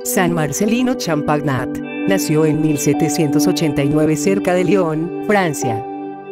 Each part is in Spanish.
San Marcelino Champagnat nació en 1789 cerca de Lyon, Francia.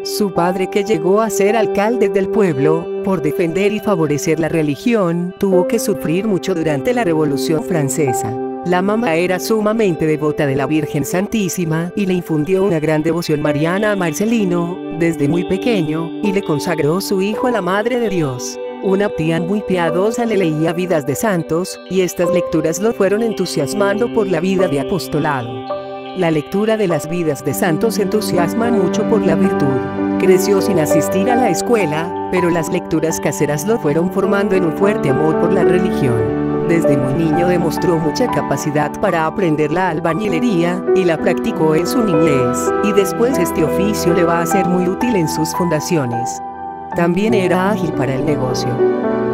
Su padre, que llegó a ser alcalde del pueblo, por defender y favorecer la religión, tuvo que sufrir mucho durante la Revolución Francesa. La mamá era sumamente devota de la Virgen Santísima y le infundió una gran devoción mariana a Marcelino, desde muy pequeño, y le consagró su hijo a la Madre de Dios. Una tía muy piadosa le leía vidas de santos, y estas lecturas lo fueron entusiasmando por la vida de apostolado. La lectura de las vidas de santos entusiasma mucho por la virtud. Creció sin asistir a la escuela, pero las lecturas caseras lo fueron formando en un fuerte amor por la religión. Desde muy niño demostró mucha capacidad para aprender la albañilería, y la practicó en su niñez, y después este oficio le va a ser muy útil en sus fundaciones. También era ágil para el negocio.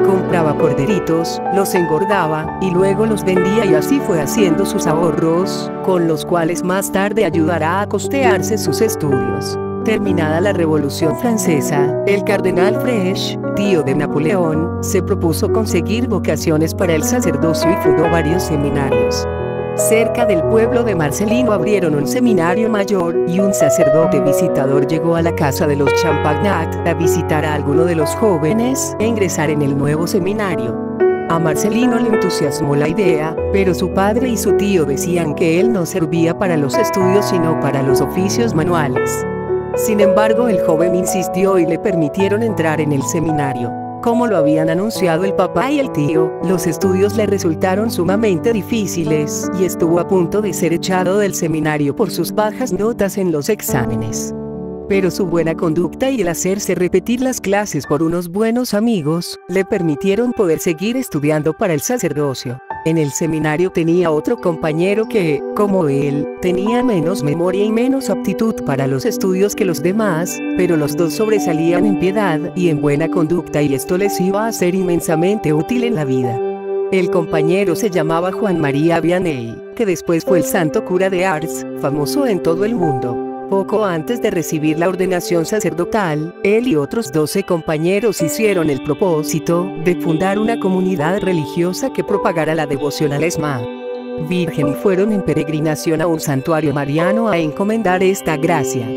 Compraba corderitos, los engordaba, y luego los vendía, y así fue haciendo sus ahorros, con los cuales más tarde ayudará a costearse sus estudios. Terminada la Revolución Francesa, el cardenal Fraiche, tío de Napoleón, se propuso conseguir vocaciones para el sacerdocio y fundó varios seminarios. Cerca del pueblo de Marcelino abrieron un seminario mayor, y un sacerdote visitador llegó a la casa de los Champagnat a visitar a alguno de los jóvenes e ingresar en el nuevo seminario. A Marcelino le entusiasmó la idea, pero su padre y su tío decían que él no servía para los estudios sino para los oficios manuales. Sin embargo, el joven insistió y le permitieron entrar en el seminario. Como lo habían anunciado el papá y el tío, los estudios le resultaron sumamente difíciles, y estuvo a punto de ser echado del seminario por sus bajas notas en los exámenes. Pero su buena conducta y el hacerse repetir las clases por unos buenos amigos, le permitieron poder seguir estudiando para el sacerdocio. En el seminario tenía otro compañero que, como él, tenía menos memoria y menos aptitud para los estudios que los demás, pero los dos sobresalían en piedad y en buena conducta, y esto les iba a ser inmensamente útil en la vida. El compañero se llamaba Juan María Vianney, que después fue el santo cura de Ars, famoso en todo el mundo. Poco antes de recibir la ordenación sacerdotal, él y otros 12 compañeros hicieron el propósito de fundar una comunidad religiosa que propagara la devoción a la Esma Virgen, y fueron en peregrinación a un santuario mariano a encomendar esta gracia.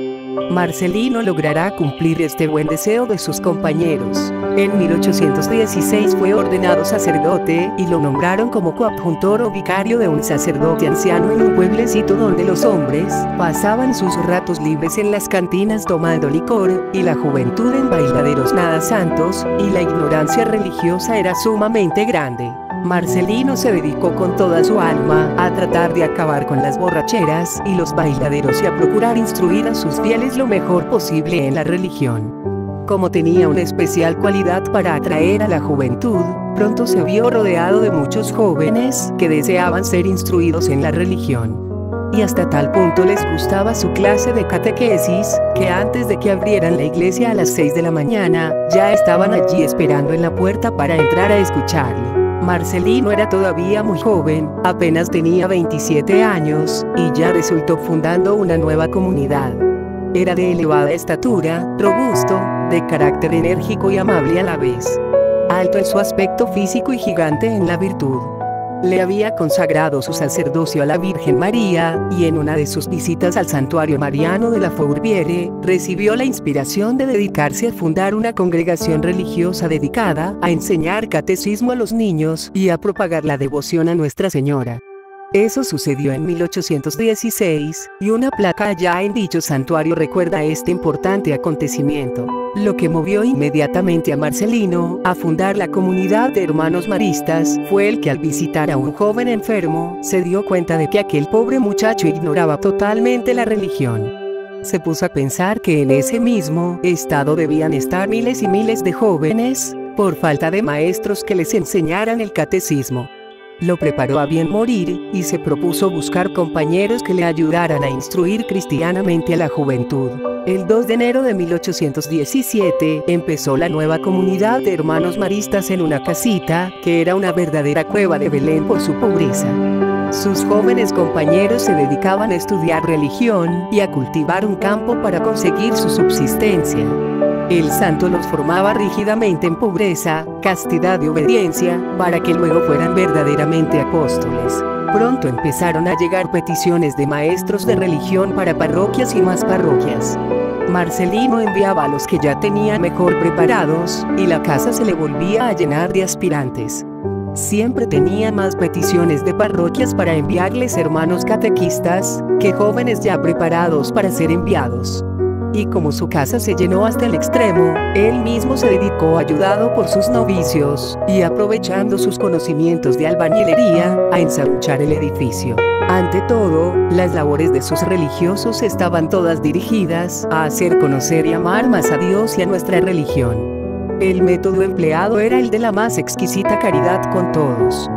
Marcelino logrará cumplir este buen deseo de sus compañeros. En 1816 fue ordenado sacerdote, y lo nombraron como coadjutor o vicario de un sacerdote anciano en un pueblecito donde los hombres pasaban sus ratos libres en las cantinas tomando licor, y la juventud en bailaderos nada santos, y la ignorancia religiosa era sumamente grande. Marcelino se dedicó con toda su alma a tratar de acabar con las borracheras y los bailaderos, y a procurar instruir a sus fieles lo mejor posible en la religión. Como tenía una especial cualidad para atraer a la juventud, pronto se vio rodeado de muchos jóvenes que deseaban ser instruidos en la religión. Y hasta tal punto les gustaba su clase de catequesis, que antes de que abrieran la iglesia a las 6 de la mañana, ya estaban allí esperando en la puerta para entrar a escucharle. Marcelino era todavía muy joven, apenas tenía 27 años, y ya resultó fundando una nueva comunidad. Era de elevada estatura, robusto, de carácter enérgico y amable a la vez. Alto en su aspecto físico y gigante en la virtud. Le había consagrado su sacerdocio a la Virgen María, y en una de sus visitas al santuario mariano de la Fourvière, recibió la inspiración de dedicarse a fundar una congregación religiosa dedicada a enseñar catecismo a los niños y a propagar la devoción a Nuestra Señora. Eso sucedió en 1816, y una placa allá en dicho santuario recuerda este importante acontecimiento, lo que movió inmediatamente a Marcelino a fundar la comunidad de hermanos maristas. Fue el que, al visitar a un joven enfermo, se dio cuenta de que aquel pobre muchacho ignoraba totalmente la religión. Se puso a pensar que en ese mismo estado debían estar miles y miles de jóvenes, por falta de maestros que les enseñaran el catecismo. Lo preparó a bien morir, y se propuso buscar compañeros que le ayudaran a instruir cristianamente a la juventud. El 2 de enero de 1817 empezó la nueva comunidad de hermanos maristas en una casita, que era una verdadera cueva de Belén por su pobreza. Sus jóvenes compañeros se dedicaban a estudiar religión y a cultivar un campo para conseguir su subsistencia. El santo los formaba rígidamente en pobreza, castidad y obediencia, para que luego fueran verdaderamente apóstoles. Pronto empezaron a llegar peticiones de maestros de religión para parroquias y más parroquias. Marcelino enviaba a los que ya tenía mejor preparados, y la casa se le volvía a llenar de aspirantes. Siempre tenía más peticiones de parroquias para enviarles hermanos catequistas, que jóvenes ya preparados para ser enviados. Y como su casa se llenó hasta el extremo, él mismo se dedicó, ayudado por sus novicios, y aprovechando sus conocimientos de albañilería, a ensanchar el edificio. Ante todo, las labores de sus religiosos estaban todas dirigidas a hacer conocer y amar más a Dios y a nuestra religión. El método empleado era el de la más exquisita caridad con todos.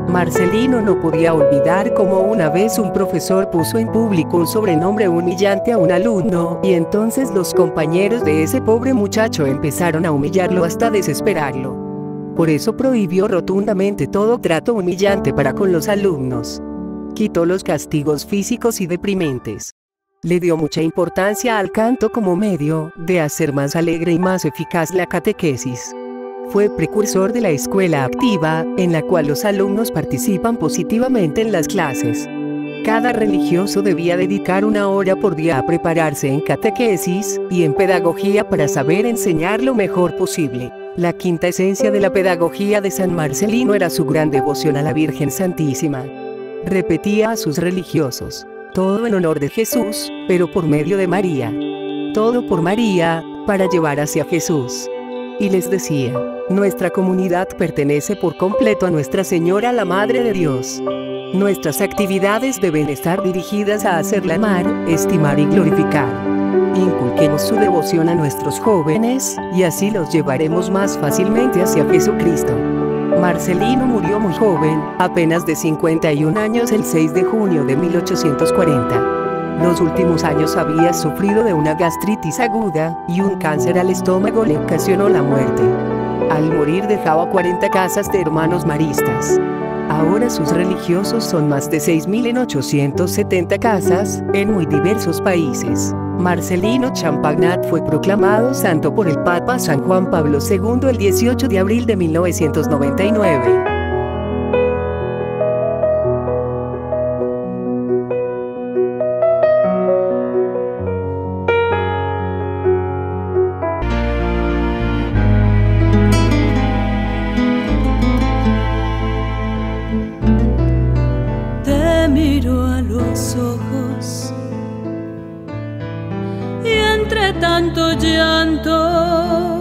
Marcelino no podía olvidar cómo una vez un profesor puso en público un sobrenombre humillante a un alumno, y entonces los compañeros de ese pobre muchacho empezaron a humillarlo hasta desesperarlo. Por eso prohibió rotundamente todo trato humillante para con los alumnos. Quitó los castigos físicos y deprimentes. Le dio mucha importancia al canto como medio de hacer más alegre y más eficaz la catequesis. Fue precursor de la escuela activa, en la cual los alumnos participan positivamente en las clases. Cada religioso debía dedicar 1 hora por día a prepararse en catequesis y en pedagogía para saber enseñar lo mejor posible. La quinta esencia de la pedagogía de San Marcelino era su gran devoción a la Virgen Santísima. Repetía a sus religiosos: todo en honor de Jesús, pero por medio de María. Todo por María, para llevar hacia Jesús. Y les decía: nuestra comunidad pertenece por completo a Nuestra Señora, la Madre de Dios. Nuestras actividades deben estar dirigidas a hacerla amar, estimar y glorificar. Inculquemos su devoción a nuestros jóvenes, y así los llevaremos más fácilmente hacia Jesucristo. Marcelino murió muy joven, apenas de 51 años, el 6 de junio de 1840. Los últimos años había sufrido de una gastritis aguda, y un cáncer al estómago le ocasionó la muerte. Al morir dejaba 40 casas de hermanos maristas. Ahora sus religiosos son más de 6.000 en 870 casas, en muy diversos países. Marcelino Champagnat fue proclamado santo por el Papa San Juan Pablo II el 18 de abril de 1999. Ojos y entre tanto llanto